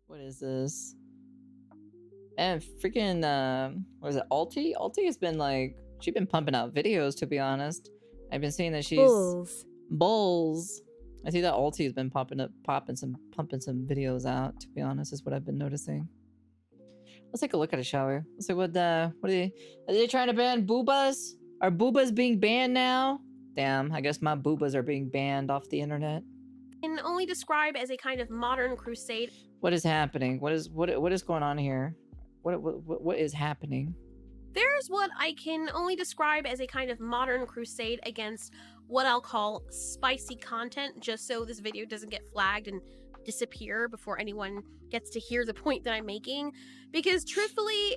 What is this? Man, freaking, what is it, Alti? Alti has been, like, she's been pumping out videos, to be honest. I've been seeing that she's... Bulls. I see that Alti has been pumping some videos out, to be honest, is what I've been noticing. Let's take a look at it, shall we? Let's see what are they trying to ban boobas? Are boobas being banned now? Damn, I guess my boobas are being banned off the internet. Can only describe as a kind of modern crusade. What is happening? What is going on here? What is happening? There's what I can only describe as a kind of modern crusade against what I'll call spicy content, just so this video doesn't get flagged and disappear before anyone gets to hear the point that I'm making. Because truthfully,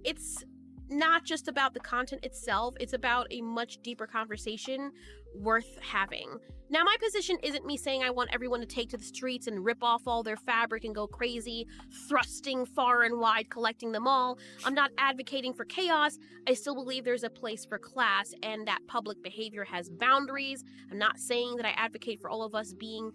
it's not just about the content itself, it's about a much deeper conversation worth having. Now, my position isn't me saying I want everyone to take to the streets and rip off all their fabric and go crazy, thrusting far and wide, collecting them all. I'm not advocating for chaos. I still believe there's a place for class and that public behavior has boundaries. I'm not saying that I advocate for all of us being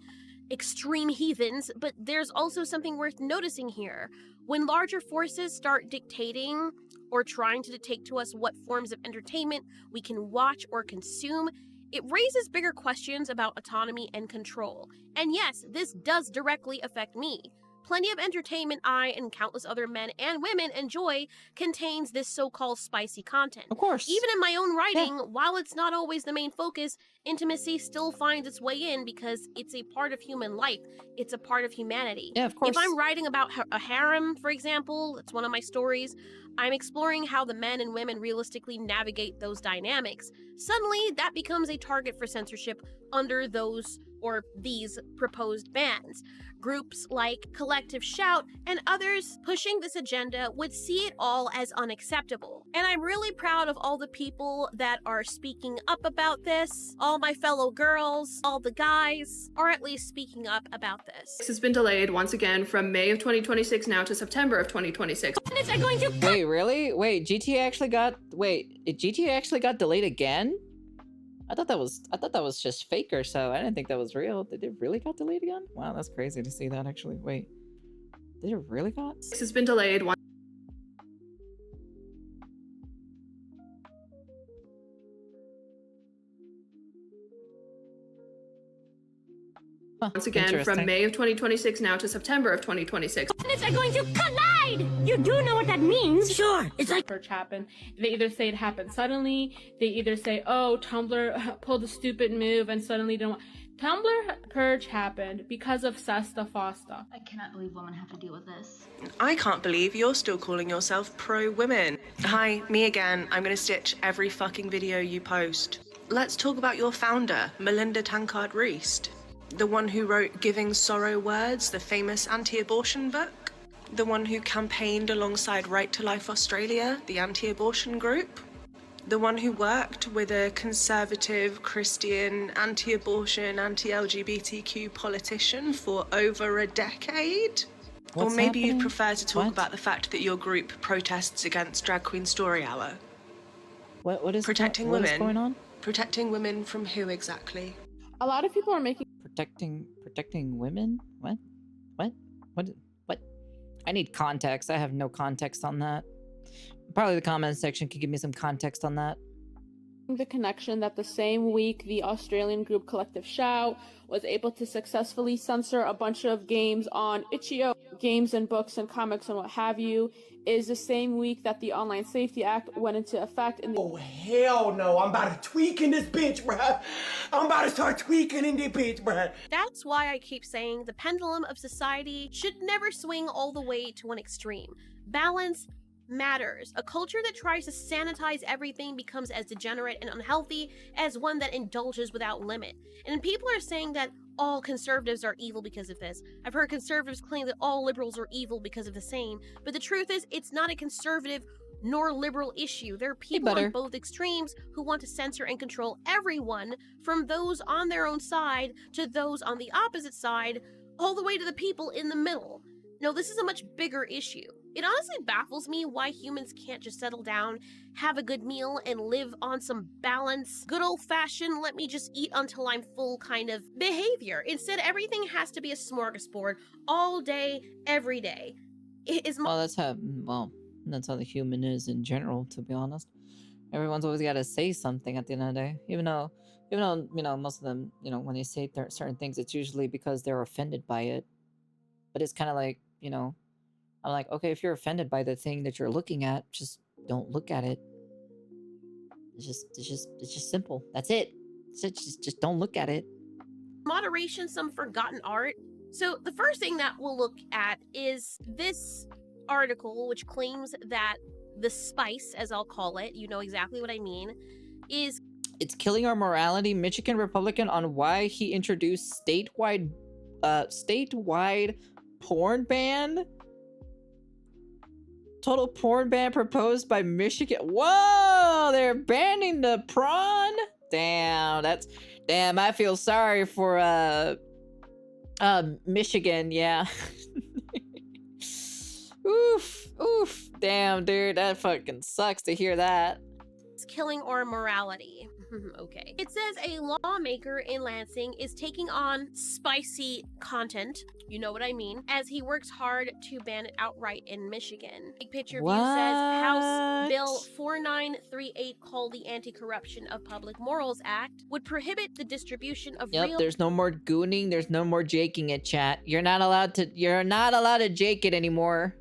extreme heathens, but there's also something worth noticing here. When larger forces start dictating or trying to dictate to us what forms of entertainment we can watch or consume, it raises bigger questions about autonomy and control. And yes, this does directly affect me. Plenty of entertainment I and countless other men and women enjoy contains this so-called spicy content. Of course. Even in my own writing, while it's not always the main focus, intimacy still finds its way in because it's a part of human life. It's a part of humanity. Yeah, of course. If I'm writing about a harem, for example, that's one of my stories, I'm exploring how the men and women realistically navigate those dynamics. Suddenly, that becomes a target for censorship under those or these proposed bans. Groups like Collective Shout and others pushing this agenda would see it all as unacceptable. And I'm really proud of all the people that are speaking up about this. All my fellow girls, all the guys are at least speaking up about this. This has been delayed once again from May of 2026 now to September of 2026. Wait, really? Wait, GTA actually got delayed again? I thought that was just fake or so. I didn't think that was real. Did it really got delayed again? Wow, that's crazy to see that actually. Wait, did it really got? This has been delayed once again from May of 2026 now to September of 2026. Planets are going to collide! You do know what that means? Sure, it's like purge happened. They either say it happened suddenly, they either say, oh, Tumblr pulled a stupid move and suddenly don't want... Tumblr purge happened because of Sesta Fosta. I cannot believe women have to deal with this. I can't believe you're still calling yourself pro-women. Hi, me again. I'm gonna stitch every fucking video you post. Let's talk about your founder, Melinda Tankard-Reist. The one who wrote Giving Sorrow Words, the famous anti-abortion book. The one who campaigned alongside Right to Life Australia, the anti-abortion group. The one who worked with a conservative, Christian, anti-abortion, anti-LGBTQ politician for over a decade. Or maybe you'd prefer to talk about the fact that your group protests against Drag Queen Story Hour. What is protecting what women? Is going on? Protecting women from who exactly? A lot of people are making protecting women? What? I need context. I have no context on that. Probably the comment section could give me some context on that. the connection that the same week the Australian group Collective Shout was able to successfully censor a bunch of games on itch.io, games and books and comics and what have you, is the same week that the Online Safety Act went into effect in the— Oh hell no, I'm about to tweak in this bitch, bruh. I'm about to start tweaking in this bitch, bruh. That's why I keep saying the pendulum of society should never swing all the way to one extreme. Balance matters. A culture that tries to sanitize everything becomes as degenerate and unhealthy as one that indulges without limit. And people are saying that all conservatives are evil because of this. I've heard conservatives claim that all liberals are evil because of the same, but the truth is it's not a conservative nor liberal issue. There are people on both extremes who want to censor and control everyone, from those on their own side to those on the opposite side, all the way to the people in the middle. No, this is a much bigger issue. It honestly baffles me why humans can't just settle down, have a good meal, and live on some balance, good old-fashioned, let me just eat until I'm full kind of behavior. Instead, everything has to be a smorgasbord all day, every day. Well, that's how the human is in general, to be honest. Everyone's always got to say something at the end of the day, even though most of them, when they say certain things, it's usually because they're offended by it. But it's kind of like, I'm like, okay, if you're offended by the thing that you're looking at, just don't look at it. It's just simple. That's it. Just don't look at it. Moderation, some forgotten art. So the first thing that we'll look at is this article, which claims that the spice, as I'll call it, you know exactly what I mean, is... It's killing our morality. Michigan Republican on why he introduced statewide porn ban. Total porn ban proposed by Michigan. Whoa, they're banning the prawn. Damn, I feel sorry for Michigan. Yeah. oof. Damn, dude, that fucking sucks to hear that. It's killing our morality. Okay. It says a lawmaker in Lansing is taking on spicy content, you know what I mean, as he works hard to ban it outright in Michigan. Big Picture View says House Bill 4938, called the Anti-Corruption of Public Morals Act, would prohibit the distribution of real... There's no more gooning, there's no more jaking it, chat. You're not allowed to jake it anymore.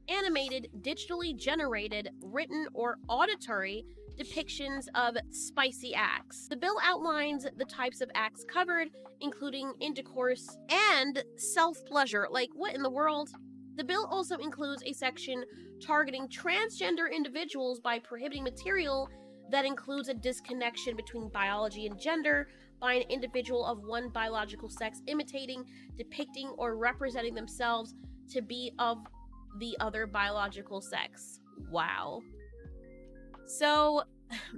Animated, digitally generated, written, or auditory depictions of spicy acts. The bill outlines the types of acts covered, including intercourse and self-pleasure. Like, what in the world? The bill also includes a section targeting transgender individuals by prohibiting material that includes a disconnection between biology and gender by an individual of one biological sex imitating, depicting, or representing themselves to be of the other biological sex. Wow. So,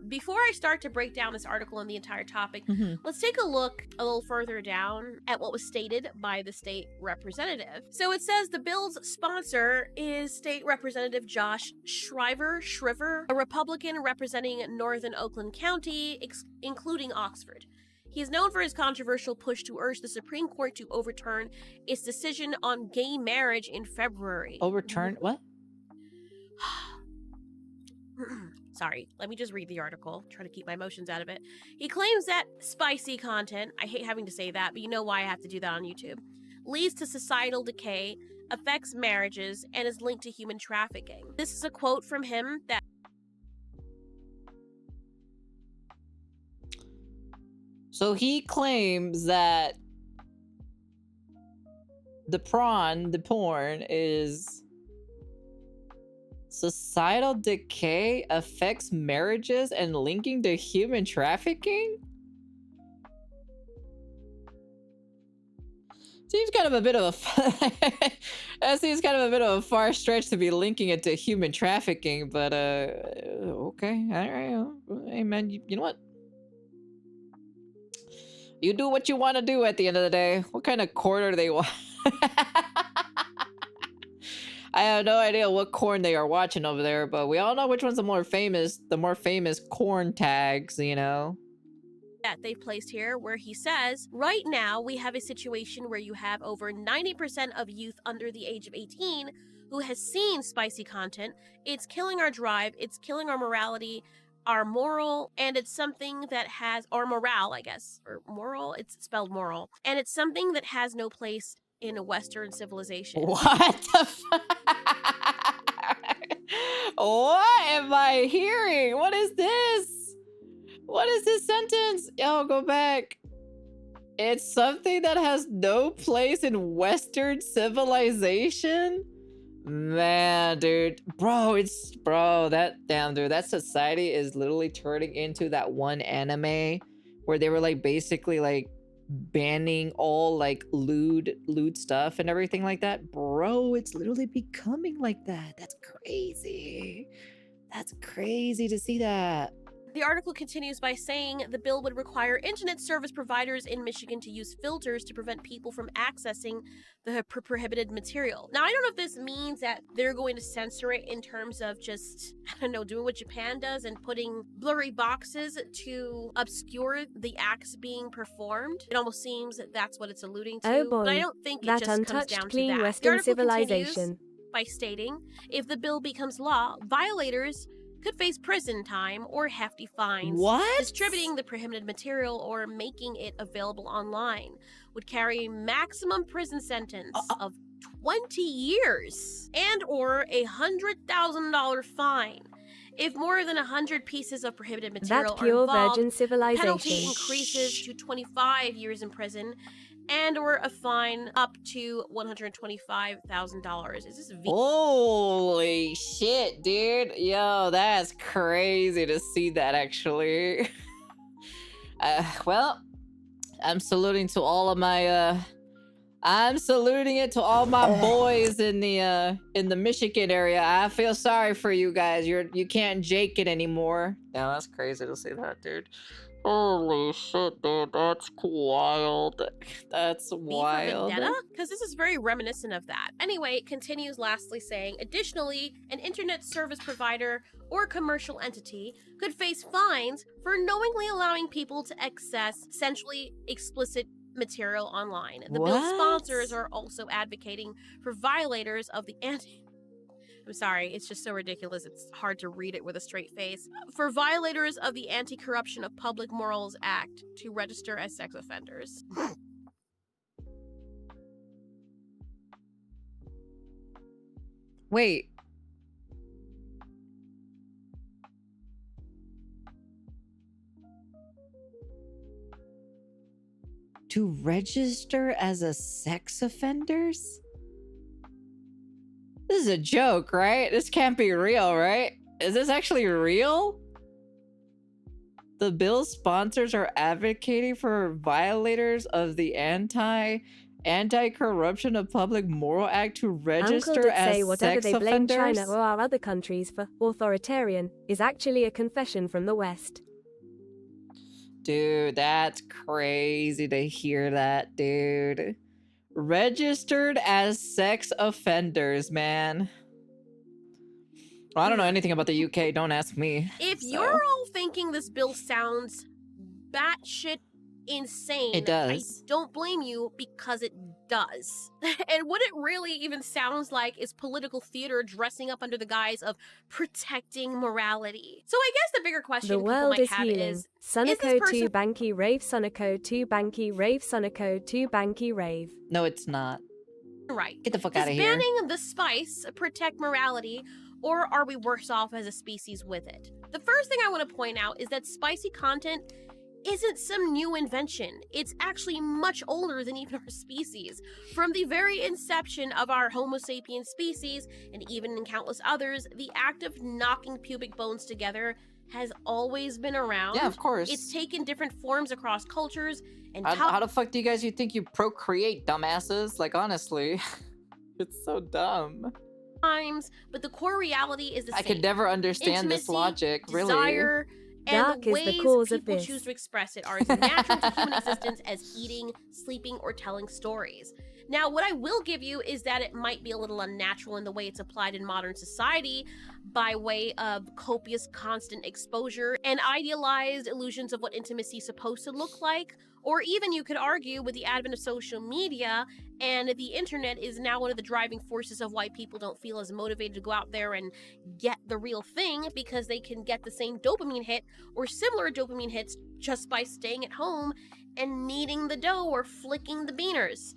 before I start to break down this article and the entire topic, let's take a look a little further down at what was stated by the state representative. So it says the bill's sponsor is State Representative Josh Shriver, a Republican representing Northern Oakland County, including Oxford. He is known for his controversial push to urge the Supreme Court to overturn its decision on gay marriage in February. Overturn what? Sorry, let me just read the article. Try to keep my emotions out of it. He claims that spicy content, I hate having to say that, but you know why I have to do that on YouTube, leads to societal decay, affects marriages, and is linked to human trafficking. This is a quote from him that... So he claims that the porn is societal decay, affects marriages, and linking to human trafficking? Seems kind of a bit of a that seems kind of a bit of a far stretch to be linking it to human trafficking, but okay, all right, hey man, you know what? You do what you want to do at the end of the day. What kind of corn are they watching? I have no idea what corn they are watching over there, but we all know which one's the more famous corn tags, you know? That they've placed here, where he says, right now we have a situation where you have over 90% of youth under the age of 18 who has seen spicy content. It's killing our drive, it's killing our morality, our moral, and it's something that has, or morale, I guess, or moral, it's spelled moral, and it's something that has no place in a Western civilization. What the fuck? What am I hearing? What is this? What is this sentence? Oh, go back. It's something that has no place in Western civilization? Man, dude. Bro, that society is literally turning into that one anime where they were like basically like banning all like lewd stuff and everything like that. Bro, it's literally becoming like that. That's crazy. That's crazy to see that. The article continues by saying the bill would require internet service providers in Michigan to use filters to prevent people from accessing the prohibited material. Now, I don't know if this means that they're going to censor it in terms of just, I don't know, doing what Japan does and putting blurry boxes to obscure the acts being performed. It almost seems that that's what it's alluding to. Oh boy, but I don't think that it just comes untouched down clean to that. Western The article civilization. continues by stating, if the bill becomes law, violators could face prison time or hefty fines. What? Distributing the prohibited material or making it available online would carry a maximum prison sentence of 20 years and or $100,000 fine. If more than 100 pieces of prohibited material That pure are involved, virgin the civilization. penalty increases to 25 years in prison and or a fine up to $125,000. Is this Holy shit, dude. Yo, that's crazy to see that, actually. Well, I'm saluting to all of my, I'm saluting it to all my boys in the Michigan area. I feel sorry for you guys. You can't jake it anymore. Yeah, that's crazy to see that, dude. Holy shit, dude. That's wild. That's wild. Vendetta? Because this is very reminiscent of that. Anyway, it continues lastly saying, additionally, an internet service provider or commercial entity could face fines for knowingly allowing people to access sexually explicit material online. The bill's sponsors are also advocating for violators of the I'm sorry, it's just so ridiculous, it's hard to read it with a straight face. For violators of the Anti-Corruption of Public Morals Act to register as sex offenders. Wait. To register as a sex offenders? This is a joke, right? This can't be real, right? Is this actually real? The bill's sponsors are advocating for violators of the Anti-Corruption of Public Moral Act to register as say whatever sex they blame offenders? China or our other countries for authoritarian is actually a confession from the West. Dude, that's crazy to hear that, dude. Registered as sex offenders, man. Well, I don't know anything about the UK. Don't ask me. If you're all thinking this bill sounds batshit insane, It does. I don't blame you, because it does. And what it really even sounds like is political theater dressing up under the guise of protecting morality. So I guess the bigger question The people world might is have healing. is Sunako this person 2 Banky Rave Sunako 2 Banky Rave Sunako 2 Banky Rave. No, it's not. right? Get the fuck Does out of here. banning the spice protect morality, or are we worse off as a species with it? The first thing I want to point out is that spicy content isn't some new invention. It's actually much older than even our species. From the very inception of our Homo sapiens species, and even in countless others, the act of knocking pubic bones together has always been around. Yeah, of course. It's taken different forms across cultures, and How the fuck do you guys think you procreate, dumbasses? Like, honestly. It's so dumb. times, but the core reality is the same. I could never understand this Intimacy, logic, really. desire, and Dark the is ways the cause of people this. choose to express it are as natural to human existence as eating, sleeping, or telling stories. Now, what I will give you is that it might be a little unnatural in the way it's applied in modern society by way of copious constant exposure and idealized illusions of what intimacy is supposed to look like. Or even you could argue with the advent of social media and the internet is now one of the driving forces of why people don't feel as motivated to go out there and get the real thing, because they can get the same dopamine hit or similar dopamine hits just by staying at home and kneading the dough or flicking the beaners.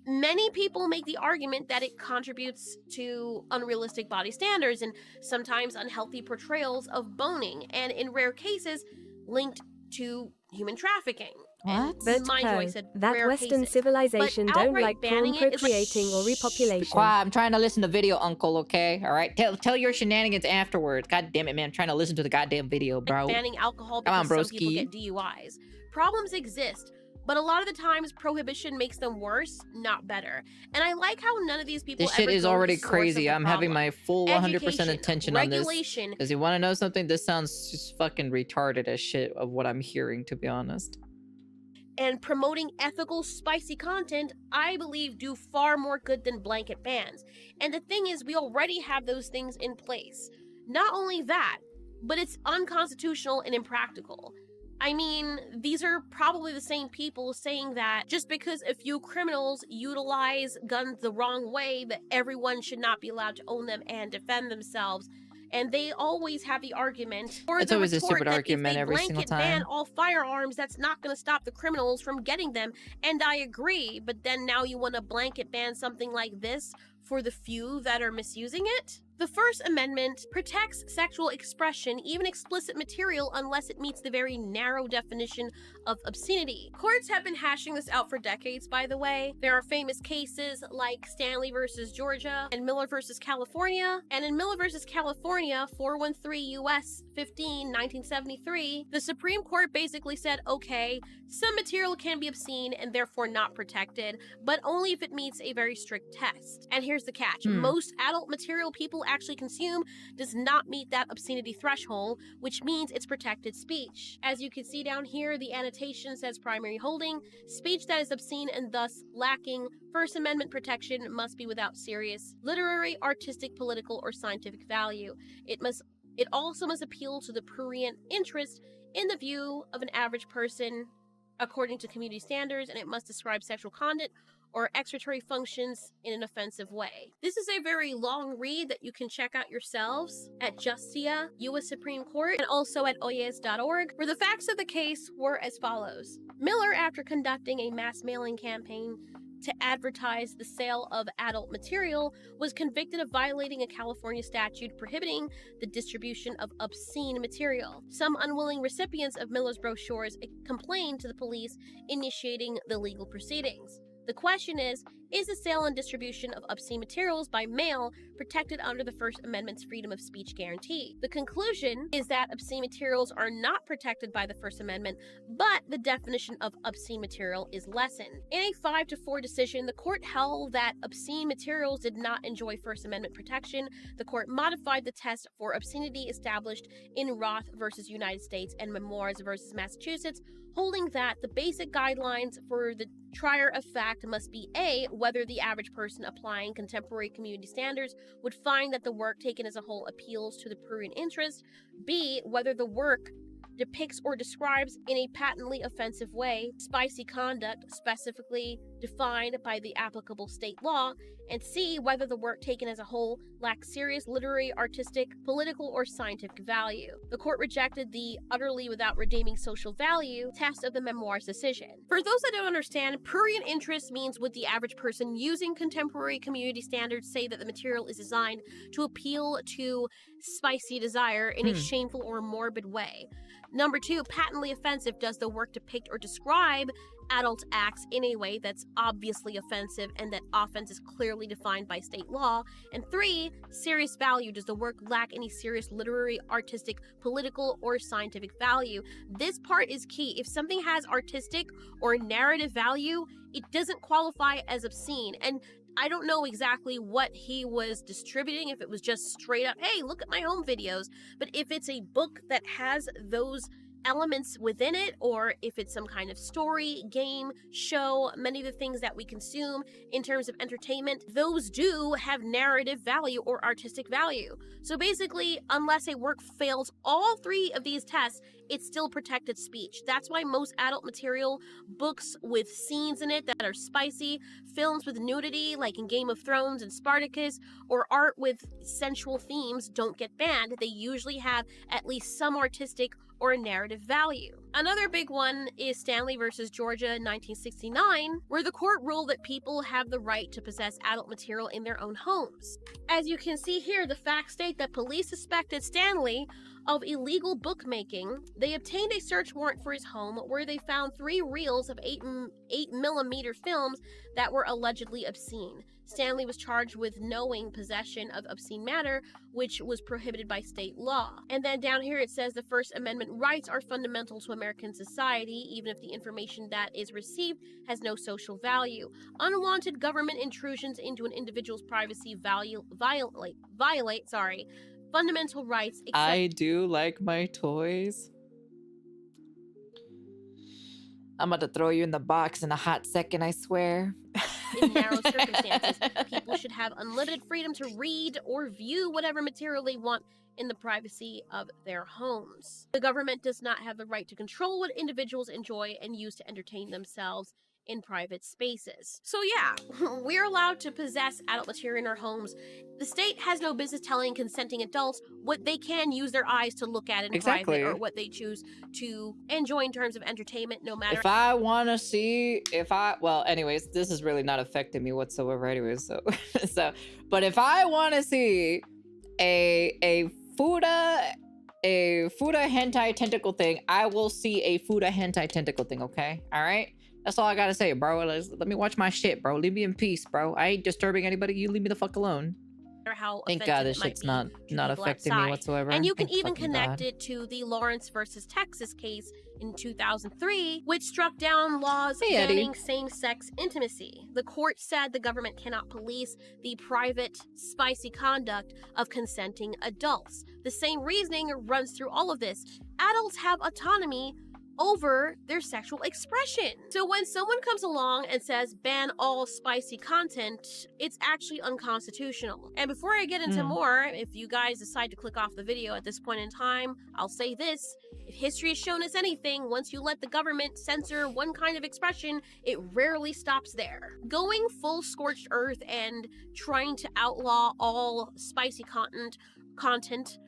Many people make the argument that it contributes to unrealistic body standards and sometimes unhealthy portrayals of boning, and in rare cases, linked to human trafficking. What? But Mind you, I said that rare Western cases. civilization But don't outright like porn banning it is like- procreating or repopulation. Quiet, I'm trying to listen to video, uncle, okay? Alright? Tell your shenanigans afterwards. God damn it, man. I'm trying to listen to the goddamn video, bro. Banning alcohol Come on, because some people broski. get DUIs. Problems exist, But a lot of the times, prohibition makes them worse, not better. And I like how none of these people This shit ever is go to already the source of crazy. the I'm having problem. my full 100% Education, attention on this. regulation. Does you want to know something? This sounds just fucking retarded as shit of what I'm hearing, to be honest. And promoting ethical, spicy content, I believe, do far more good than blanket bans. And the thing is, we already have those things in place. Not only that, but it's unconstitutional and impractical. I mean, these are probably the same people saying that just because a few criminals utilize guns the wrong way, that everyone should not be allowed to own them and defend themselves. And they always have the argument, or It's the always a retort, stupid that argument if they every single blanket ban time. all firearms, that's not going to stop the criminals from getting them. And I agree, but then now you want to blanket ban something like this for the few that are misusing it? The First Amendment protects sexual expression, even explicit material, unless it meets the very narrow definition of obscenity. Courts have been hashing this out for decades, by the way. There are famous cases like Stanley versus Georgia and Miller versus California. And in Miller versus California, 413 U.S. 15, 1973, the Supreme Court basically said, okay, some material can be obscene and therefore not protected, but only if it meets a very strict test. And here's the catch. Most adult material people actually consume does not meet that obscenity threshold, which means it's protected speech. As you can see down here, the annotation says primary holding, speech that is obscene and thus lacking First Amendment protection must be without serious literary, artistic, political, or scientific value. It also must appeal to the prurient interest in the view of an average person according to community standards, and it must describe sexual conduct or excretory functions in an offensive way. This is a very long read that you can check out yourselves at Justia, U.S. Supreme Court, and also at oyes.org, where the facts of the case were as follows. Miller, after conducting a mass mailing campaign to advertise the sale of adult material, was convicted of violating a California statute prohibiting the distribution of obscene material. Some unwilling recipients of Miller's brochures complained to the police, initiating the legal proceedings. The question is the sale and distribution of obscene materials by mail protected under the First Amendment's freedom of speech guarantee? The conclusion is that obscene materials are not protected by the First Amendment, but the definition of obscene material is lessened. In a 5-4 decision, the court held that obscene materials did not enjoy First Amendment protection. The court modified the test for obscenity established in Roth versus United States and Memoirs versus Massachusetts, holding that the basic guidelines for the trier of fact must be A, whether the average person applying contemporary community standards would find that the work taken as a whole appeals to the prurient interest, B, whether the work depicts or describes in a patently offensive way spicy conduct specifically defined by the applicable state law, and C, whether the work taken as a whole lacks serious literary, artistic, political, or scientific value. The court rejected the utterly without redeeming social value test of the Memoirs decision. For those that don't understand, prurient interest means would the average person using contemporary community standards say that the material is designed to appeal to spicy desire in a shameful or morbid way. Number 2, patently offensive. Does the work depict or describe adult acts in a way that's obviously offensive and that offense is clearly defined by state law? And 3, serious value. Does the work lack any serious literary, artistic, political, or scientific value? This part is key. If something has artistic or narrative value, it doesn't qualify as obscene. And I don't know exactly what he was distributing, if it was just straight up, hey, look at my home videos. But if it's a book that has those elements within it, or if it's some kind of story, game, show, many of the things that we consume in terms of entertainment, those do have narrative value or artistic value. So basically, unless a work fails all 3 of these tests, it's still protected speech. That's why most adult material, books with scenes in it that are spicy, films with nudity like in Game of Thrones and Spartacus, or art with sensual themes don't get banned. They usually have at least some artistic or narrative value. Another big one is Stanley versus Georgia 1969, where the court ruled that people have the right to possess adult material in their own homes. As you can see here, the facts state that police suspected Stanley of illegal bookmaking. They obtained a search warrant for his home where they found 3 reels of 8mm films that were allegedly obscene. Stanley was charged with knowing possession of obscene matter, which was prohibited by state law. And then down here it says the First Amendment rights are fundamental to American society, even if the information that is received has no social value. Unwanted government intrusions into an individual's privacy violate fundamental rights. I do like my toys. I'm about to throw you in the box in a hot second, I swear. In narrow circumstances, people should have unlimited freedom to read or view whatever material they want in the privacy of their homes. The government does not have the right to control what individuals enjoy and use to entertain themselves in private spaces. So yeah, we're allowed to possess adult material in our homes. The state has no business telling consenting adults what they can use their eyes to look at in private, or what they choose to enjoy in terms of entertainment, no matter. If I want to see, well, anyways, this is really not affecting me whatsoever anyways, so, but if I want to see a Fuda hentai tentacle thing, I will see a Fuda hentai tentacle thing, okay? All right? That's all I gotta say, bro. Let me watch my shit, bro. Leave me in peace, bro. I ain't disturbing anybody. You leave me the fuck alone. How Thank God this shit's not affecting me whatsoever. And you can even connect it to the Lawrence versus Texas case in 2003, which struck down laws banning same-sex intimacy. The court said the government cannot police the private, spicy conduct of consenting adults. The same reasoning runs through all of this. Adults have autonomy over their sexual expression. So when someone comes along and says ban all spicy content, it's actually unconstitutional. And before I get into more, if you guys decide to click off the video at this point in time, I'll say this: if history has shown us anything, once you let the government censor one kind of expression, it rarely stops there. Going full scorched earth and trying to outlaw all spicy content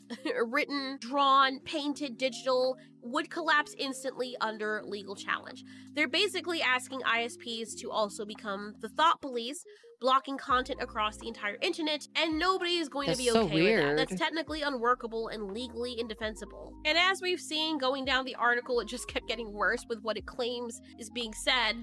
written, drawn, painted, digital, would collapse instantly under legal challenge. They're basically asking ISPs to also become the thought police, blocking content across the entire internet, and nobody is going to be okay with that. That's technically unworkable and legally indefensible. And as we've seen going down the article, it just kept getting worse with what it claims is being said,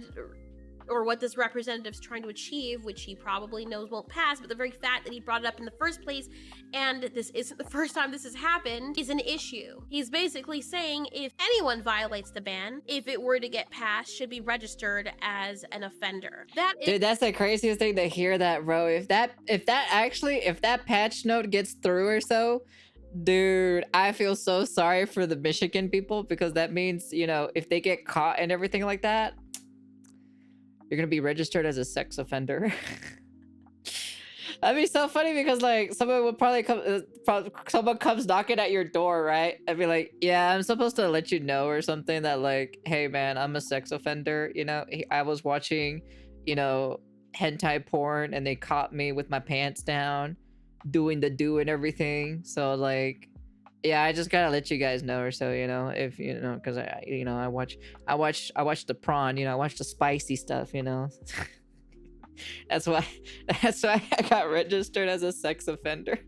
or what this representative's trying to achieve, which he probably knows won't pass, but the very fact that he brought it up in the first place, and this isn't the first time this has happened, is an issue. He's basically saying if anyone violates the ban, if it were to get passed, should be registered as an offender. Dude, that's the craziest thing to hear that, bro. If that patch note gets through or so, dude, I feel so sorry for the Michigan people, because that means, you know, if they get caught and everything like that, you're gonna be registered as a sex offender. That'd be so funny, because like someone would probably come, someone comes knocking at your door, right? I'd be like, yeah, I'm supposed to let you know or something that like, hey man, I'm a sex offender. You know, I was watching, you know, hentai porn and they caught me with my pants down, doing the do and everything. So like, yeah, I just gotta let you guys know or so, you know, if you know, because I watch the prawn, you know, I watch the spicy stuff, you know. that's why I got registered as a sex offender.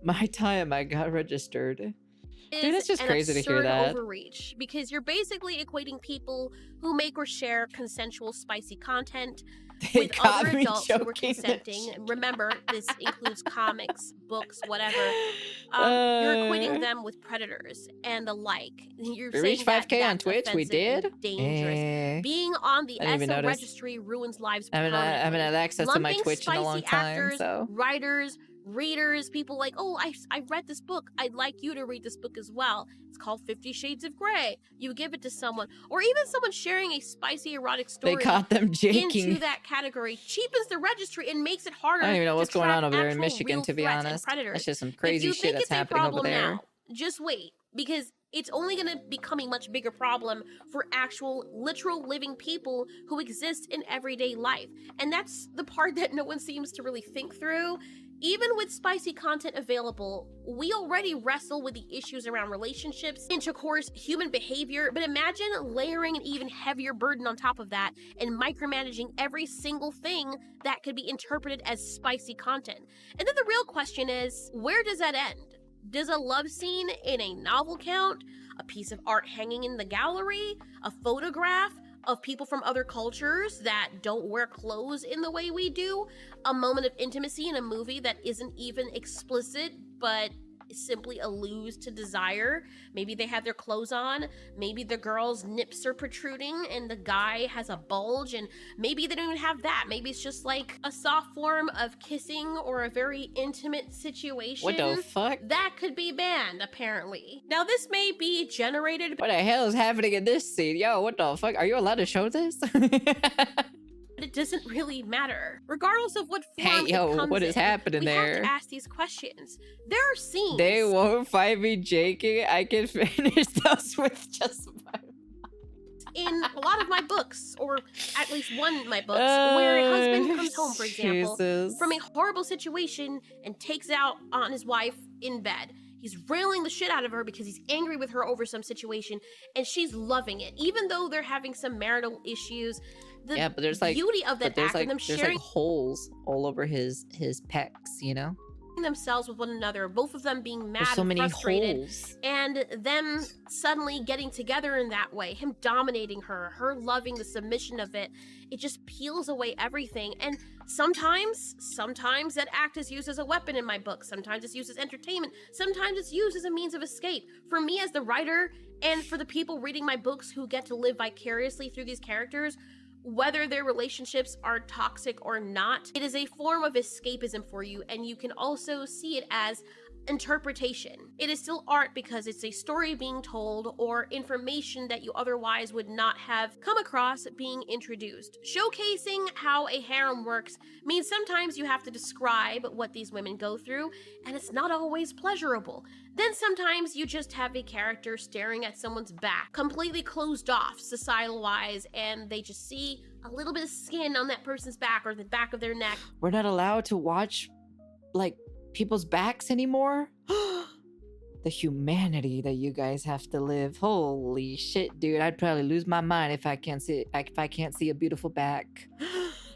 My time I got registered. Dude, it's just crazy to hear that. Overreach, because you're basically equating people who make or share consensual spicy content with other adults who are consenting. Remember, this includes comics, books, whatever. You're equating them with predators and the like. You're we saying reached 5K on Twitch. We did. Dangerous. Being on the SO registry ruins lives. I haven't had access to my Twitch in a long time. Actors, so writers, readers, people like, oh, I read this book, I'd like you to read this book as well. It's called 50 Shades of Grey. You give it to someone, or even someone sharing a spicy erotic story. They caught them jaking into that category cheapens the registry and makes it harder. I don't even know what's going on over there in actual Michigan, to be honest. That's just some crazy shit that's happening over there. Now, just wait, because it's only going to become a much bigger problem for actual, literal living people who exist in everyday life. And that's the part that no one seems to really think through. Even with spicy content available, we already wrestle with the issues around relationships, intercourse, human behavior, but imagine layering an even heavier burden on top of that and micromanaging every single thing that could be interpreted as spicy content. And then the real question is, where does that end? Does a love scene in a novel count? A piece of art hanging in the gallery? A photograph? of people from other cultures that don't wear clothes in the way we do, a moment of intimacy in a movie that isn't even explicit, but simply alludes to desire. Maybe they have their clothes on, maybe the girl's nips are protruding and the guy has a bulge, and maybe they don't even have that. Maybe it's just like a soft form of kissing or a very intimate situation. What the fuck? That could be banned, apparently. Now, this may be generated. What the hell is happening in this scene? Yo, what the fuck? Are you allowed to show this? It doesn't really matter. Regardless of what form Hey, yo, it comes what is in, happening we there? have to ask these questions. There are scenes. They won't find me jaking. I can finish those with just my... In a lot of my books, or at least one of my books, where a husband comes home, for example, Jesus. from a horrible situation and takes it out on his wife in bed. He's railing the shit out of her because he's angry with her over some situation, and she's loving it. Even though they're having some marital issues, the Yeah, but there's like beauty of that act and them there's sharing like holes all over his pecs, you know? themselves with one another, both of them being mad There's so and many frustrated, holes. and them suddenly getting together in that way, him dominating her loving the submission of it. It just peels away everything. And sometimes that act is used as a weapon in my book. Sometimes it's used as entertainment. Sometimes it's used as a means of escape. For me as the writer, and for the people reading my books who get to live vicariously through these characters, whether their relationships are toxic or not, it is a form of escapism for you, and you can also see it as interpretation. It is still art because it's a story being told or information that you otherwise would not have come across being introduced. Showcasing how a harem works means sometimes you have to describe what these women go through, and it's not always pleasurable. Then sometimes you just have a character staring at someone's back, completely closed off societal-wise, and they just see a little bit of skin on that person's back or the back of their neck. We're not allowed to watch, like, people's backs anymore? The humanity that you guys have to live. Holy shit, dude. I'd probably lose my mind if I can't see a beautiful back.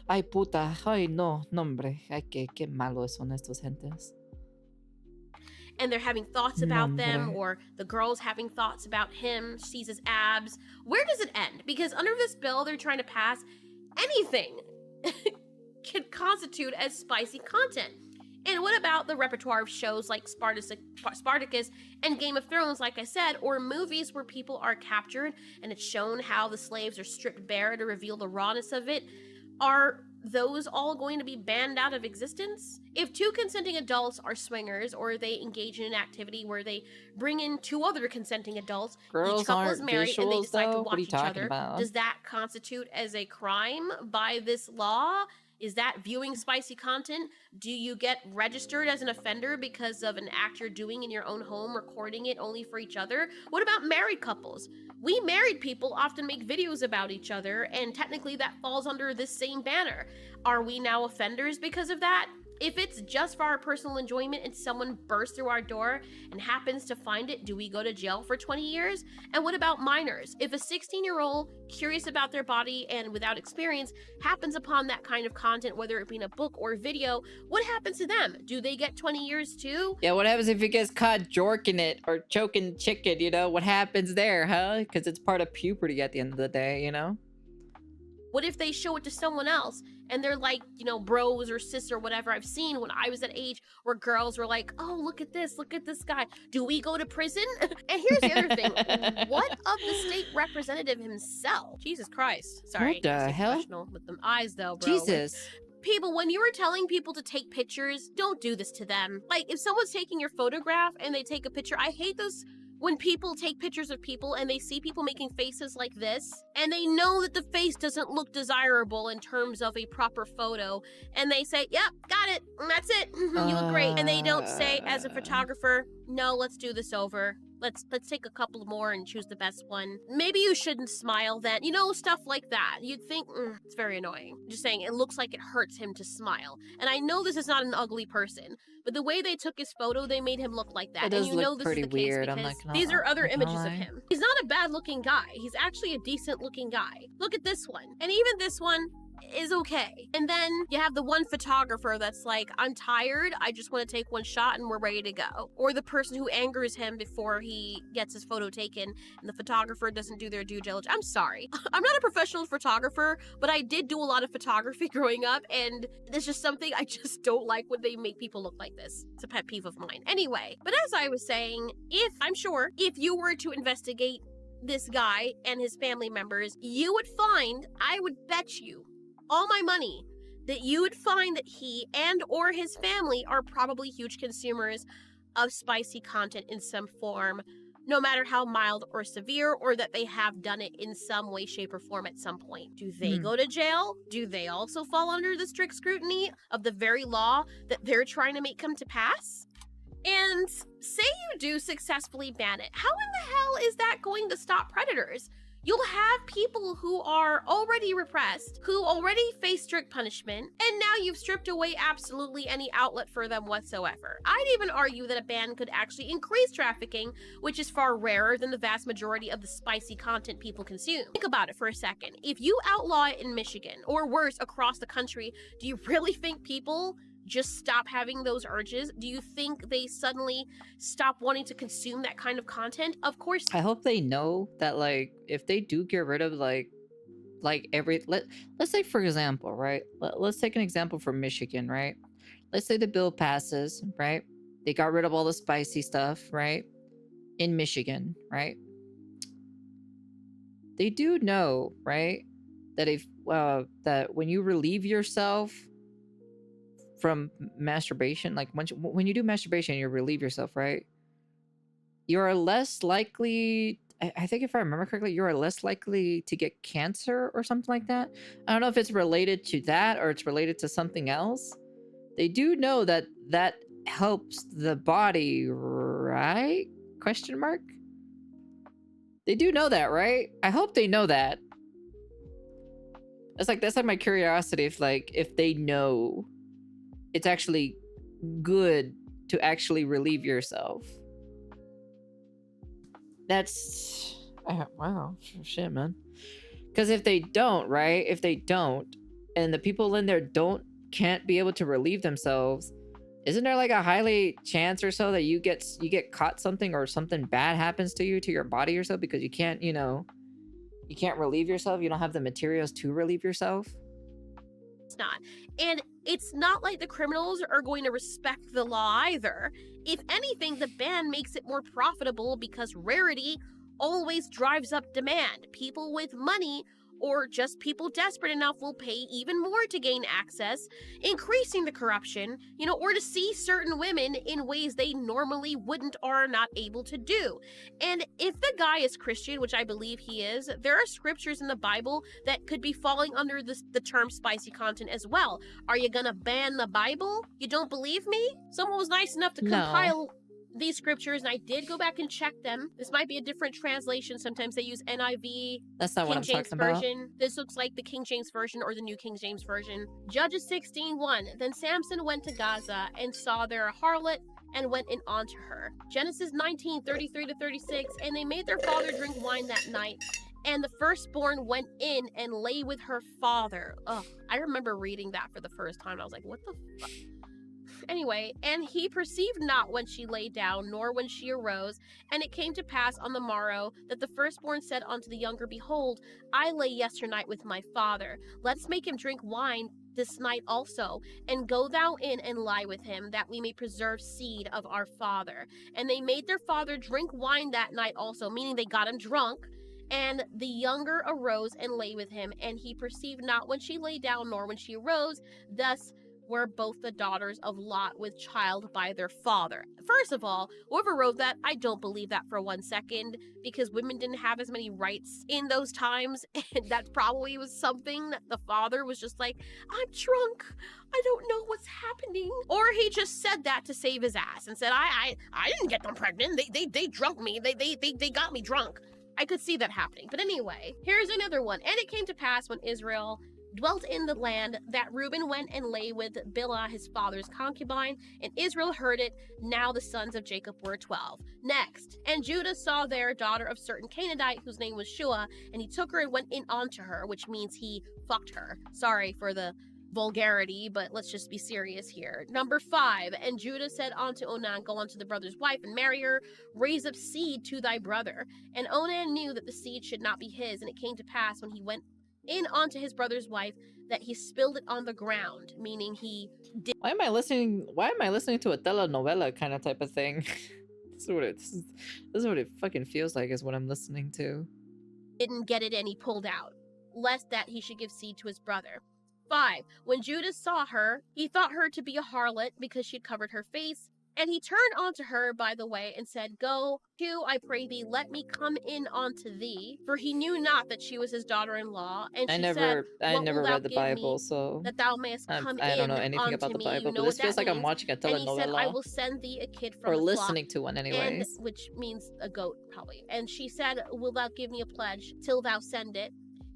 Ay, puta. Ay, no, hombre. Ay, qué malos son estos gentes. And they're having thoughts about them, or the girl's having thoughts about him, sees his abs. Where does it end? Because under this bill they're trying to pass, anything can constitute as spicy content. And what about the repertoire of shows like Spartacus and Game of Thrones, like I said, or movies where people are captured and it's shown how the slaves are stripped bare to reveal the rawness of it? Are those all going to be banned out of existence? If two consenting adults are swingers, or they engage in an activity where they bring in two other consenting adults, Girls each couple is aren't married and they visuals, decide to though? What are watch you each talking other, about? does that constitute as a crime by this law? Is that viewing spicy content? Do you get registered as an offender because of an act you're doing in your own home, recording it only for each other? What about married couples? We married people often make videos about each other, and technically that falls under this same banner. Are we now offenders because of that? If it's just for our personal enjoyment and someone bursts through our door and happens to find it, do we go to jail for 20 years? And what about minors? If a 16-year-old, curious about their body and without experience, happens upon that kind of content, whether it be in a book or video, what happens to them? Do they get 20 years too? Yeah, what happens if he gets caught jorking it or choking chicken, you know? What happens there, huh? Because it's part of puberty at the end of the day, you know? What if they show it to someone else and they're like, you know, bros or sis or whatever? I've seen when I was that age where girls were like, oh, look at this guy. Do we go to prison? And here's the other thing. What of the state representative himself? Jesus Christ. Sorry. What the hell? With them eyes though, bro. Jesus. People, when you were telling people to take pictures, don't do this to them. Like, if someone's taking your photograph and they take a picture, I hate those when people take pictures of people and they see people making faces like this, and they know that the face doesn't look desirable in terms of a proper photo, and they say, yep, got it, that's it, you look great. And they don't say, as a photographer, no, let's do this over. Let's take a couple more and choose the best one. Maybe you shouldn't smile then. You know, stuff like that. You'd think, it's very annoying. Just saying, it looks like it hurts him to smile. And I know this is not an ugly person, but the way they took his photo, they made him look like that. It does and you look know this pretty is the weird. case I'm because not gonna- these are other I'm not gonna images of lie. him. He's not a bad looking guy. He's actually a decent looking guy. Look at this one. And even this one, is okay. And then you have the one photographer that's like, I'm tired, I just want to take one shot and we're ready to go. Or the person who angers him before he gets his photo taken and the photographer doesn't do their due diligence. I'm sorry. I'm not a professional photographer, but I did do a lot of photography growing up, and it's just something I just don't like when they make people look like this. It's a pet peeve of mine. Anyway, but as I was saying, I'm sure if you were to investigate this guy and his family members, you would find, I would bet you all my money, that you would find that he and or his family are probably huge consumers of spicy content in some form, no matter how mild or severe, or that they have done it in some way, shape, or form at some point. Do they go to jail? Do they also fall under the strict scrutiny of the very law that they're trying to make come to pass? And say you do successfully ban it, how in the hell is that going to stop predators? You'll have people who are already repressed, who already face strict punishment, and now you've stripped away absolutely any outlet for them whatsoever. I'd even argue that a ban could actually increase trafficking, which is far rarer than the vast majority of the spicy content people consume. Think about it for a second. If you outlaw it in Michigan, or worse, across the country, do you really think people just stop having those urges? Do you think they suddenly stop wanting to consume that kind of content? Of course. I hope they know that, like, if they do get rid of like let's say, for example, right? Let's take an example from Michigan, right? Let's say the bill passes, right? They got rid of all the spicy stuff, right? In Michigan, right? They do know, right, that if that when you relieve yourself from masturbation, like when you do masturbation, you relieve yourself, right? You're less likely, I think if I remember correctly, you're less likely to get cancer or something like that. I don't know if it's related to that or it's related to something else. They do know that that helps the body, right? Question mark? They do know that, right? I hope they know that. That's like my curiosity, if they know it's actually good to actually relieve yourself. That's wow, shit, man. Because if they don't, right? If they don't, and the people in there can't be able to relieve themselves, isn't there like a highly chance or so that you get caught something, or something bad happens to you, to your body or so, because you can't, you can't relieve yourself. You don't have the materials to relieve yourself. It's not. And it's not like the criminals are going to respect the law either. If anything, the ban makes it more profitable because rarity always drives up demand. People with money, or just people desperate enough, will pay even more to gain access, increasing the corruption, or to see certain women in ways they normally wouldn't or are not able to do. And if the guy is Christian, which I believe he is, there are scriptures in the Bible that could be falling under the term spicy content as well. Are you gonna ban the Bible? You don't believe me? Someone was nice enough to compile these scriptures, and I did go back and check them. This might be a different translation. Sometimes they use NIV. That's not what I'm talking about. This looks like the King James Version or the New King James Version. Judges 16:1. Then Samson went to Gaza and saw there a harlot and went in onto her. Genesis 19:33-36. And they made their father drink wine that night. And the firstborn went in and lay with her father. Ugh, I remember reading that for the first time. I was like, what the fuck? Anyway, and he perceived not when she lay down, nor when she arose. And it came to pass on the morrow that the firstborn said unto the younger, Behold, I lay yesternight with my father. Let's make him drink wine this night also, and go thou in and lie with him, that we may preserve seed of our father. And they made their father drink wine that night also, meaning they got him drunk. And the younger arose and lay with him, and he perceived not when she lay down, nor when she arose. Thus were both the daughters of Lot with child by their father. First of all, whoever wrote that, I don't believe that for 1 second, because women didn't have as many rights in those times, and that probably was something that the father was just like, I'm drunk, I don't know what's happening. Or he just said that to save his ass and said, I didn't get them pregnant, they drunk me, they got me drunk. I could see that happening. But anyway, here's another one. And it came to pass when Israel dwelt in the land, that Reuben went and lay with Bilhah, his father's concubine, and Israel heard it. Now the sons of Jacob were 12. Next, and Judah saw their daughter of certain Canaanite, whose name was Shua, and he took her and went in onto her, which means he fucked her. Sorry for the vulgarity, but let's just be serious here. Number 5, and Judah said unto Onan, go unto the brother's wife and marry her, raise up seed to thy brother. And Onan knew that the seed should not be his, and it came to pass when he went in onto his brother's wife that he spilled it on the ground, meaning he did. Why am I listening to a telenovela kind of type of thing? This is what it fucking feels like, is what I'm listening to. Didn't get it and he pulled out, lest that he should give seed to his brother. 5, when Judah saw her, he thought her to be a harlot because she had covered her face. And he turned unto her by the way and said, go to, I pray thee, let me come in unto thee. For he knew not that she was his daughter-in-law. And she said, I never read the Bible, so that thou mayest come I don't know in anything about the me. Bible, You know but this what feels that like I'm means. watching a And he said, I telenovela. will send thee a kid from Or the listening flock, to one, and, anyways. which means a goat, probably. And she said, wilt thou give me a pledge till thou send it?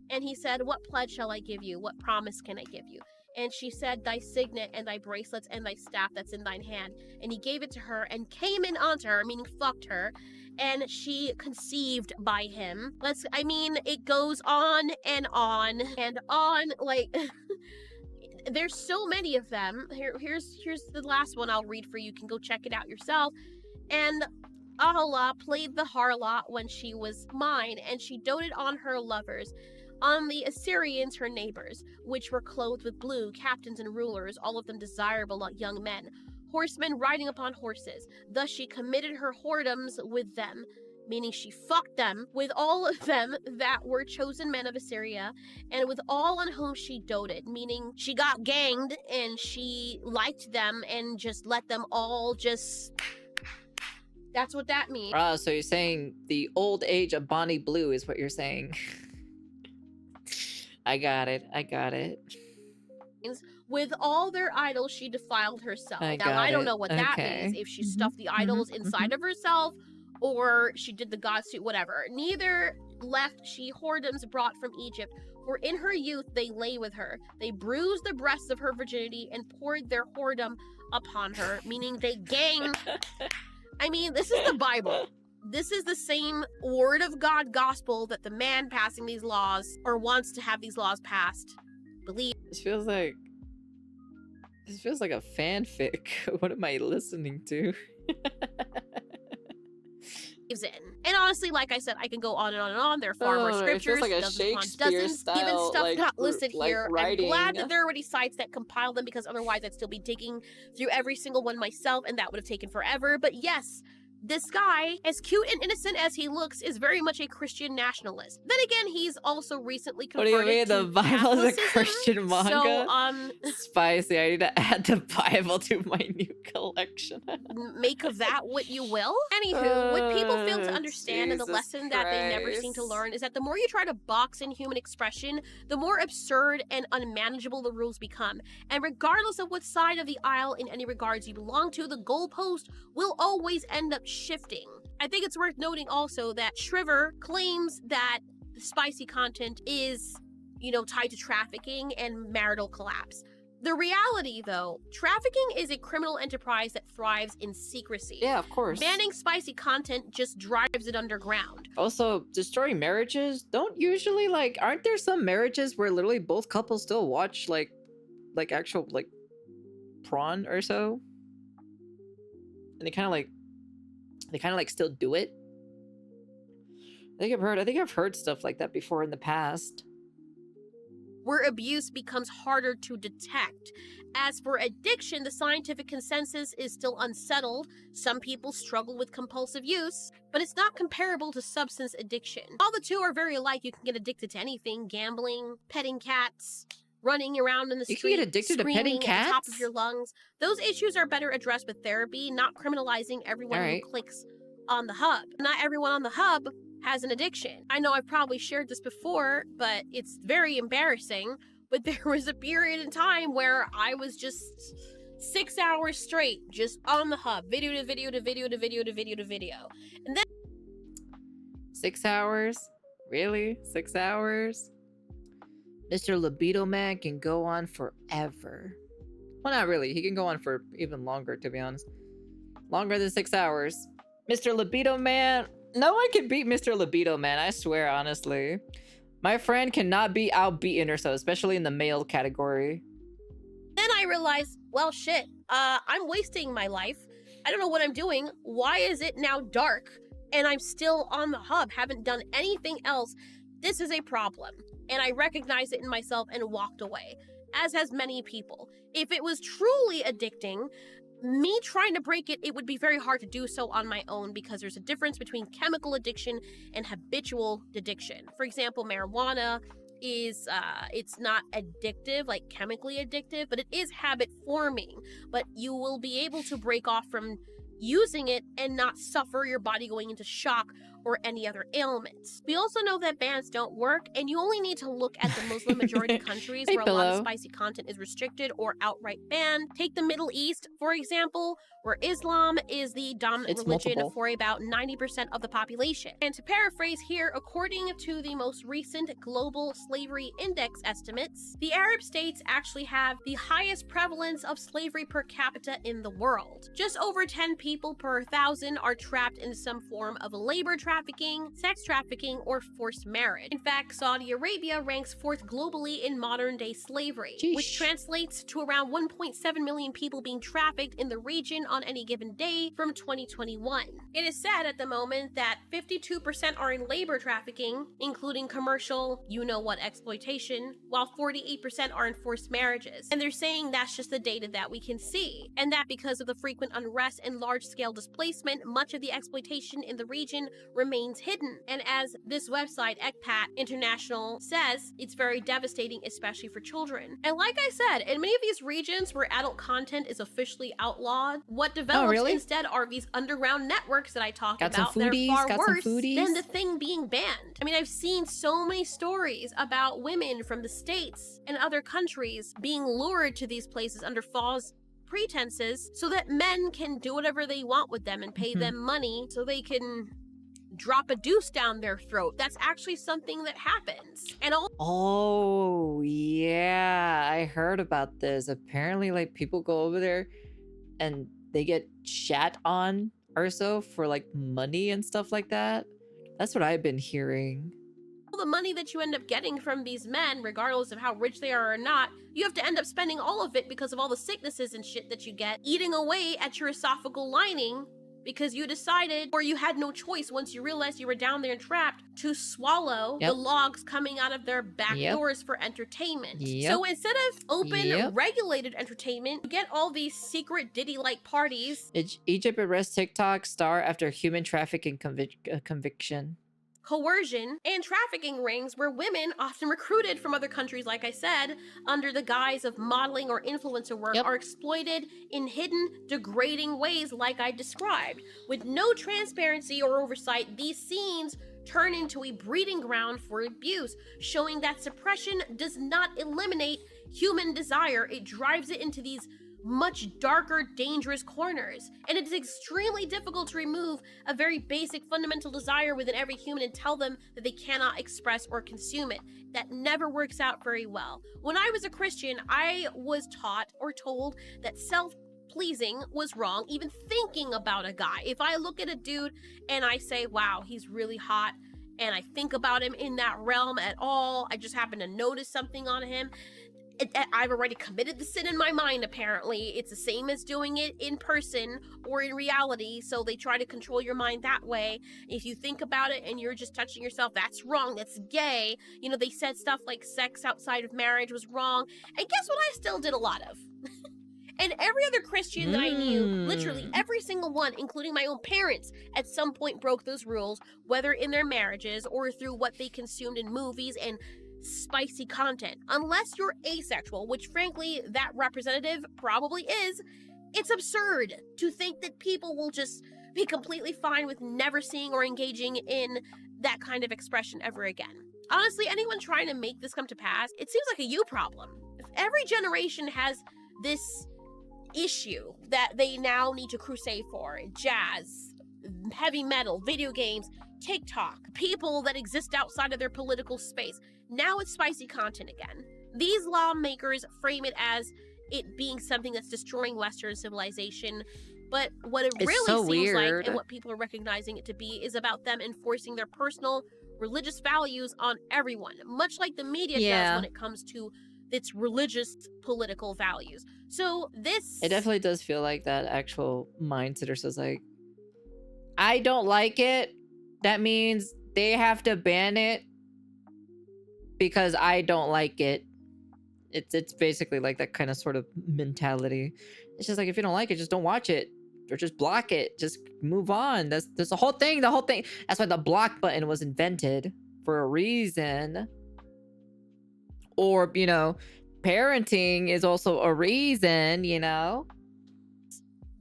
And he said, what pledge shall I give you? What promise can I give you? And she said, thy signet and thy bracelets and thy staff that's in thine hand. And he gave it to her and came in onto her, meaning fucked her. And she conceived by him. It goes on and on and on. Like, there's so many of them. Here's the last one I'll read for you. You can go check it out yourself. And Ahala played the harlot when she was mine, and she doted on her lovers, on the Assyrians her neighbors, which were clothed with blue, captains and rulers, all of them desirable young men, horsemen riding upon horses. Thus she committed her whoredoms with them, meaning she fucked them, with all of them that were chosen men of Assyria, and with all on whom she doted, meaning she got ganged and she liked them and just let them all just... That's what that means. So you're saying the old age of Bonnie Blue is what you're saying. I got it. With all their idols, she defiled herself. I don't know what that means. If she stuffed the idols inside of herself, or she did the god suit, whatever. Neither left she whoredoms brought from Egypt, for in her youth they lay with her. They bruised the breasts of her virginity and poured their whoredom upon her, meaning they ganged. This is the Bible. This is the same word of God gospel that the man passing these laws, or wants to have these laws passed, believes. This feels like a fanfic. What am I listening to? In. And honestly, like I said, I can go on and on and on. There are far more scriptures, like a Shakespeare style, even stuff like, not listed here. Writing. I'm glad that there are already sites that compile them, because otherwise I'd still be digging through every single one myself, and that would have taken forever. But yes, this guy, as cute and innocent as he looks, is very much a Christian nationalist. Then again, he's also recently converted. What do you mean? The Bible is a Christian manga? So, spicy. I need to add the Bible to my new collection. Make of that what you will. Anywho, what people fail to understand, and the Jesus lesson that they never seem to learn, is that the more you try to box in human expression, the more absurd and unmanageable the rules become. And regardless of what side of the aisle in any regards you belong to, the goalpost will always end up shifting. I think it's worth noting also that Shriver claims that the spicy content is, tied to trafficking and marital collapse. The reality, though, trafficking is a criminal enterprise that thrives in secrecy. Yeah, of course. Banning spicy content just drives it underground. Also, destroying marriages don't usually, aren't there some marriages where literally both couples still watch, actual, prawn or so? And they kind of still do it? I think I've heard stuff like that before in the past. Where abuse becomes harder to detect. As for addiction, the scientific consensus is still unsettled. Some people struggle with compulsive use, but it's not comparable to substance addiction. All the two are very alike. You can get addicted to anything: gambling, petting cats, running around in the street, you can get addicted to petting cats at the top of your lungs. Those issues are better addressed with therapy, not criminalizing everyone who clicks on the hub. Not everyone on the hub has an addiction. I know I've probably shared this before, but it's very embarrassing. But there was a period in time where I was just 6 hours straight, just on the hub, video to video to video to video to video to video. And then 6 hours? Really? 6 hours? Mr. Libido Man can go on forever. Well, not really. He can go on for even longer, to be honest. Longer than 6 hours. Mr. Libido Man. No one can beat Mr. Libido Man, I swear, honestly. My friend cannot be outbeaten or so, especially in the male category. Then I realized, well, shit, I'm wasting my life. I don't know what I'm doing. Why is it now dark and I'm still on the hub, haven't done anything else? This is a problem. And I recognized it in myself and walked away, as has many people. If it was truly addicting, me trying to break it, it would be very hard to do so on my own because there's a difference between chemical addiction and habitual addiction. For example, marijuana is it's not addictive, like chemically addictive, but it is habit forming. But you will be able to break off from using it and not suffer your body going into shock or any other ailments. We also know that bans don't work, and you only need to look at the Muslim majority countries where a lot of spicy content is restricted or outright banned. Take the Middle East, for example, where Islam is the dominant religion for about 90% of the population. And to paraphrase here, according to the most recent Global Slavery Index estimates, the Arab states actually have the highest prevalence of slavery per capita in the world. Just over 10 people per 1,000 are trapped in some form of labor trafficking, sex trafficking, or forced marriage. In fact, Saudi Arabia ranks 4th globally in modern-day slavery, which translates to around 1.7 million people being trafficked in the region on any given day from 2021. It is said at the moment that 52% are in labor trafficking, including commercial, you-know-what exploitation, while 48% are in forced marriages. And they're saying that's just the data that we can see, and that because of the frequent unrest and large-scale displacement, much of the exploitation in the region remains hidden. And as this website, ECPAT International, says, it's very devastating, especially for children. And like I said, in many of these regions where adult content is officially outlawed, what develops instead are these underground networks that I talked about that are far worse than the thing being banned. I mean, I've seen so many stories about women from the States and other countries being lured to these places under false pretenses so that men can do whatever they want with them and pay them money so they can drop a deuce down their throat. That's actually something that happens. And oh yeah, I heard about this. Apparently, like, people go over there and they get shat on or so for like money and stuff like that. That's what I've been hearing. The money that you end up getting from these men, regardless of how rich they are or not, you have to end up spending all of it because of all the sicknesses and shit that you get, eating away at your esophageal lining because you decided, or you had no choice once you realized you were down there and trapped, to swallow the logs coming out of their back doors for entertainment. So instead of open, regulated entertainment, you get all these secret Diddy-like parties. Egypt arrests TikTok star after human trafficking conviction. Coercion, and trafficking rings where women, often recruited from other countries, like I said, under the guise of modeling or influencer work, are exploited in hidden, degrading ways like I described. With no transparency or oversight, these scenes turn into a breeding ground for abuse, showing that suppression does not eliminate human desire. It drives it into these much darker, dangerous corners. And it's extremely difficult to remove a very basic fundamental desire within every human and tell them that they cannot express or consume it. That never works out very well. When I was a Christian, I was taught or told that self-pleasing was wrong, even thinking about a guy. If I look at a dude and I say, wow, he's really hot, and I think about him in that realm at all, I just happen to notice something on him, I've already committed the sin in my mind, apparently. It's the same as doing it in person or in reality, so they try to control your mind that way. If you think about it and you're just touching yourself, that's wrong, that's gay. You know, they said stuff like sex outside of marriage was wrong. And guess what I still did a lot of? And every other Christian that I knew, literally every single one, including my own parents, at some point broke those rules, whether in their marriages or through what they consumed in movies and spicy content. Unless you're asexual, which frankly that representative probably is, it's absurd to think that people will just be completely fine with never seeing or engaging in that kind of expression ever again. Honestly, anyone trying to make this come to pass, it seems like a you problem. If every generation has this issue that they now need to crusade for, jazz, heavy metal, video games, TikTok, people that exist outside of their political space. Now it's spicy content again. These lawmakers frame it as it being something that's destroying Western civilization, but what it really so seems weird. like, and what people are recognizing it to be, is about them enforcing their personal religious values on everyone, much like the media does when it comes to its religious political values. So this... It definitely does feel like that actual mindset or says like, I don't like it. That means they have to ban it because I don't like it. It's basically like that kind of sort of mentality. It's just like, if you don't like it, just don't watch it. Or just block it. Just move on. That's the whole thing. The whole thing. That's why the block button was invented, for a reason. Or, you know, parenting is also a reason, you know?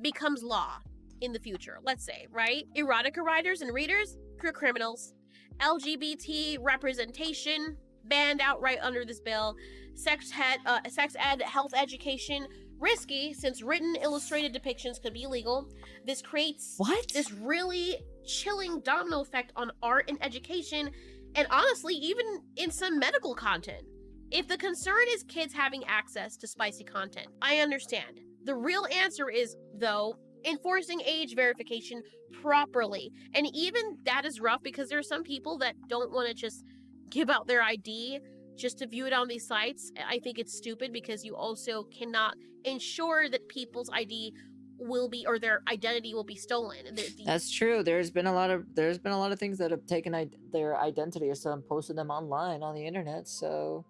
Becomes law in the future, let's say, right? Erotica writers and readers, you're criminals. LGBT representation, banned outright under this bill. Sex ed, health education, risky, since written illustrated depictions could be illegal. This creates this really chilling domino effect on art and education, and honestly, even in some medical content. If the concern is kids having access to spicy content, I understand. The real answer is, though, enforcing age verification properly. And even that is rough, because there are some people that don't want to just give out their ID just to view it on these sites. I think it's stupid, because you also cannot ensure that people's ID will be, or their identity will be stolen. That's true. There's been a lot of things that have taken their identity or some, posted them online on the internet. So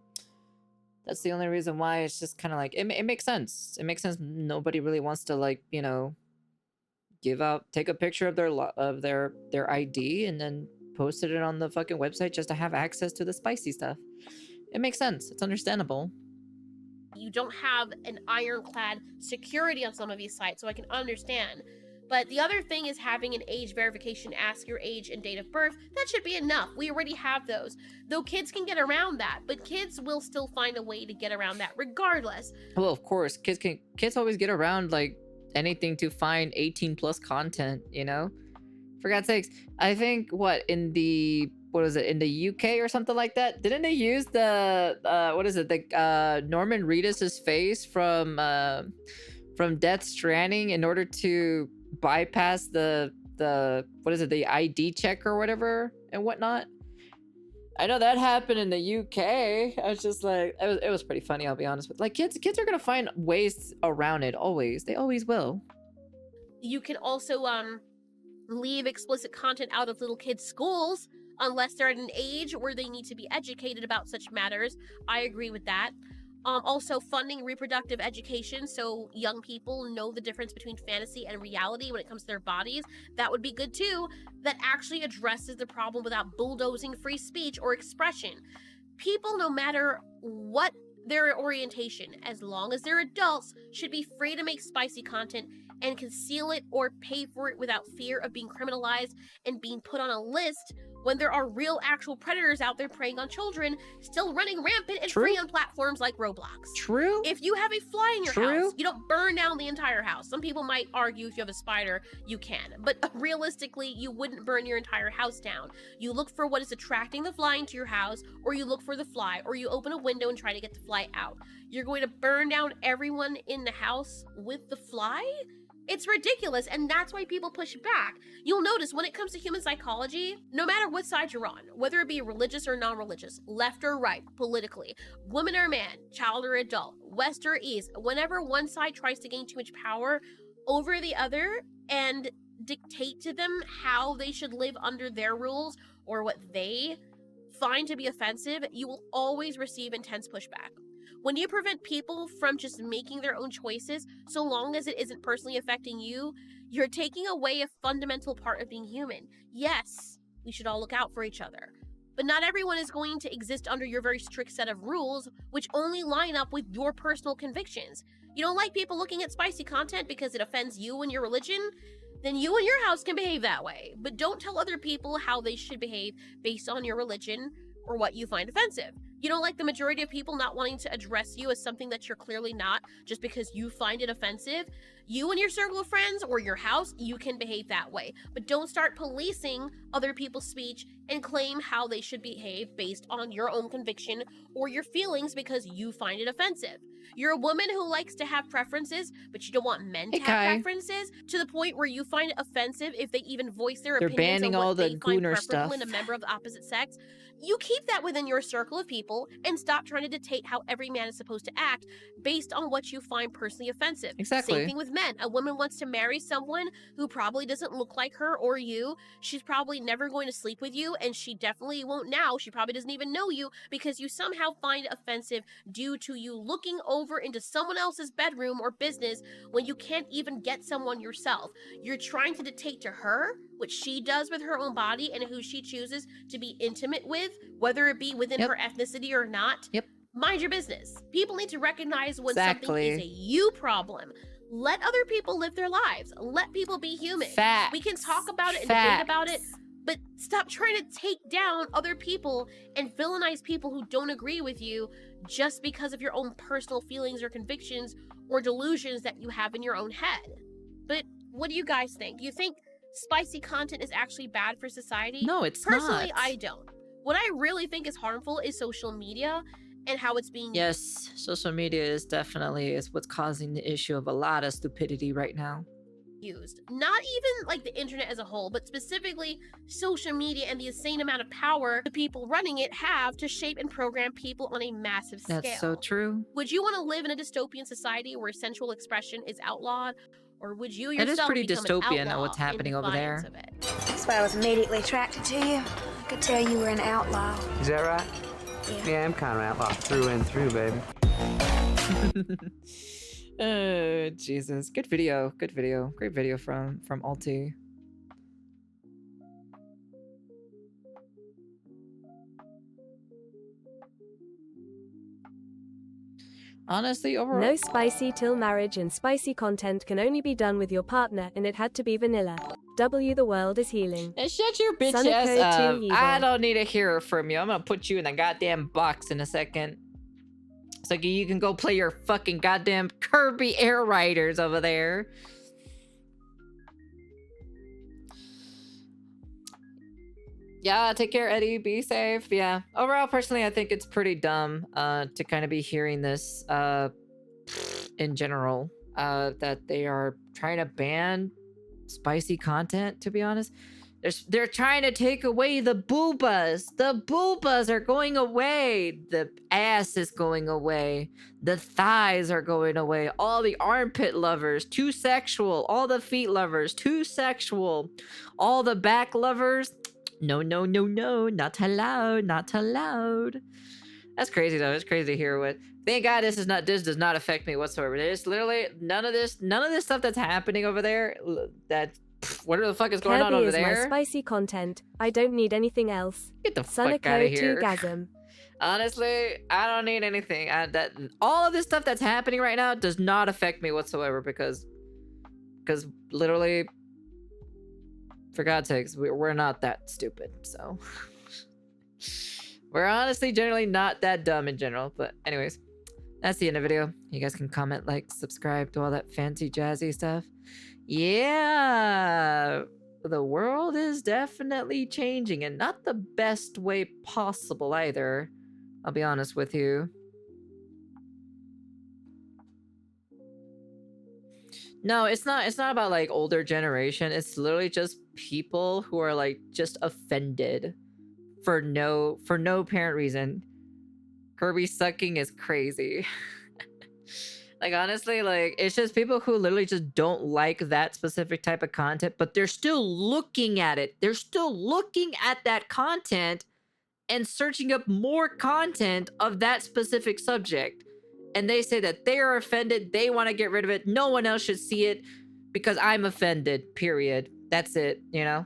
that's the only reason why it's just kind of like, it makes sense. It makes sense. Nobody really wants to, like, you know, take a picture of their ID and then posted it on the fucking website just to have access to the spicy stuff. It makes sense. It's understandable. You don't have an ironclad security on some of these sites, so I can understand. But the other thing is having an age verification, ask your age and date of birth. That should be enough. We already have those. Though kids can get around that, but kids will still find a way to get around that regardless. Well, of course, kids always get around, like, anything to find 18 plus content, you know? For God's sakes, I think in the UK or something like that, didn't they use the Norman Reedus's face from Death Stranding in order to bypass the ID check or whatever and whatnot? I know that happened in the UK. I was just like, it was pretty funny, I'll be honest with you. Like, kids are gonna find ways around it, always. They always will. You can also leave explicit content out of little kids' schools unless they're at an age where they need to be educated about such matters. I agree with that. Also, funding reproductive education so young people know the difference between fantasy and reality when it comes to their bodies. That would be good too. That actually addresses the problem without bulldozing free speech or expression. People, no matter what their orientation, as long as they're adults, should be free to make spicy content and conceal it or pay for it without fear of being criminalized and being put on a list, when there are real actual predators out there preying on children, still running rampant and free on platforms like Roblox. True. If you have a fly in your house, you don't burn down the entire house. Some people might argue if you have a spider, you can. But realistically, you wouldn't burn your entire house down. You look for what is attracting the fly into your house, or you look for the fly, or you open a window and try to get the fly out. You're going to burn down everyone in the house with the fly? It's ridiculous, and that's why people push back. You'll notice when it comes to human psychology, no matter what side you're on, whether it be religious or non-religious, left or right, politically, woman or man, child or adult, west or east, whenever one side tries to gain too much power over the other and dictate to them how they should live under their rules or what they find to be offensive, you will always receive intense pushback. When you prevent people from just making their own choices, so long as it isn't personally affecting you, you're taking away a fundamental part of being human. Yes, we should all look out for each other. But not everyone is going to exist under your very strict set of rules, which only line up with your personal convictions. You don't like people looking at spicy content because it offends you and your religion? Then you and your house can behave that way. But don't tell other people how they should behave based on your religion or what you find offensive. You don't like the majority of people not wanting to address you as something that you're clearly not just because you find it offensive. You and your circle of friends or your house, you can behave that way. But don't start policing other people's speech and claim how they should behave based on your own conviction or your feelings because you find it offensive. You're a woman who likes to have preferences, but you don't want men to have preferences to the point where you find it offensive if they even voice their opinions banning on what all the they find gooner preferable stuff. in a member of the opposite sex. You keep that within your circle of people and stop trying to dictate how every man is supposed to act based on what you find personally offensive. Exactly. Same thing with men. A woman wants to marry someone who probably doesn't look like her or you. She's probably never going to sleep with you, and she definitely won't now. She probably doesn't even know you because you somehow find it offensive due to you looking over into someone else's bedroom or business when you can't even get someone yourself. You're trying to dictate to her what she does with her own body and who she chooses to be intimate with, whether it be within her ethnicity or not. Mind your business. People need to recognize when something is a you problem. Let other people live their lives. Let people be human. We can talk about it and debate about it, but stop trying to take down other people and villainize people who don't agree with you just because of your own personal feelings or convictions or delusions that you have in your own head. But what do you guys think? Do you think spicy content is actually bad for society? No, it's Personally, not. I don't. What I really think is harmful is social media and how it's being Yes, social media is definitely what's causing the issue of a lot of stupidity right now. used. Not even like the internet as a whole, but specifically social media and the insane amount of power the people running it have to shape and program people on a massive scale. That's so true. Would you want to live in a dystopian society where sensual expression is outlawed? Or would you yourself It is pretty become dystopian an outlaw what's happening in over there. defiance of it? That's why I was immediately attracted to you. I could tell you were an outlaw. Is that right? Yeah, I'm kind of outlaw through and through, baby. Oh, Jesus. Good video. Good video. Great video from Alti. Honestly, overall... No spicy till marriage, and spicy content can only be done with your partner, and it had to be vanilla. W, the world is healing. Now shut your bitch Sonic ass Code up. 2 evil. I don't need to hear it from you. I'm gonna put you in a goddamn box in a second. So you can go play your fucking goddamn Kirby Air Riders over there. Yeah, take care, Eddie. Be safe. Yeah. Overall, personally, I think it's pretty dumb to kind of be hearing this in general. That they are trying to ban spicy content, to be honest. They're trying to take away the boobas. The boobas are going away. The ass is going away. The thighs are going away. All the armpit lovers, too sexual. All the feet lovers, too sexual. All the back lovers, no, no, no, no. Not allowed. Not allowed. That's crazy though. It's crazy to hear what. Thank God this does not affect me whatsoever. There's literally none of this stuff that's happening over there. That whatever the fuck is going on over there. Kirby is my spicy content. I don't need anything else. Get the fuck out of here. Gasm. Honestly, I don't need anything. All of this stuff that's happening right now does not affect me whatsoever because literally, for God's sakes, we're not that stupid. So we're honestly generally not that dumb in general. But anyways, that's the end of the video. You guys can comment, like, subscribe to all that fancy jazzy stuff. Yeah, the world is definitely changing, and not the best way possible either. I'll be honest with you. No, it's not about like older generation. It's literally just people who are like just offended for no apparent reason. Kirby sucking is crazy. Like, honestly, like, it's just people who literally just don't like that specific type of content, but they're still looking at it. They're still looking at that content and searching up more content of that specific subject. And they say that they are offended. They want to get rid of it. No one else should see it because I'm offended, period. That's it, you know?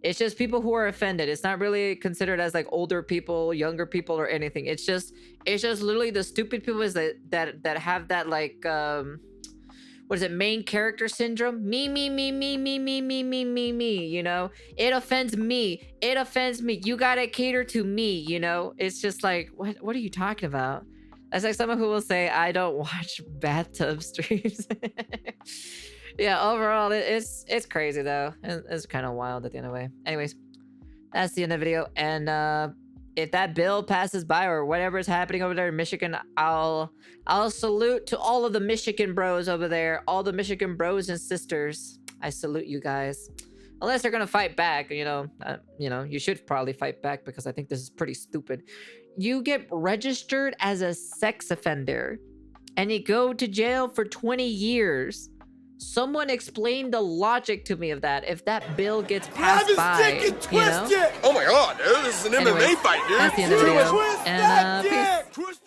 It's just people who are offended. It's not really considered as like older people, younger people, or anything. It's just literally the stupid people that have that like what is it, main character syndrome? Me, you know? It offends me. It offends me. You gotta cater to me, you know? It's just like, what are you talking about? That's like someone who will say, I don't watch bathtub streams. Yeah, overall, it's crazy though. It's kind of wild at the end of the way. Anyways, that's the end of the video. And if that bill passes by or whatever is happening over there in Michigan, I'll salute to all of the Michigan bros over there, all the Michigan bros and sisters. I salute you guys. Unless they're gonna fight back, you know, you should probably fight back because I think this is pretty stupid. You get registered as a sex offender, and you go to jail for 20 years. Someone explain the logic to me of that. If that bill gets passed by, you know? Oh my god, dude, this is an MMA fight, dude. That's the end of the video. And peace.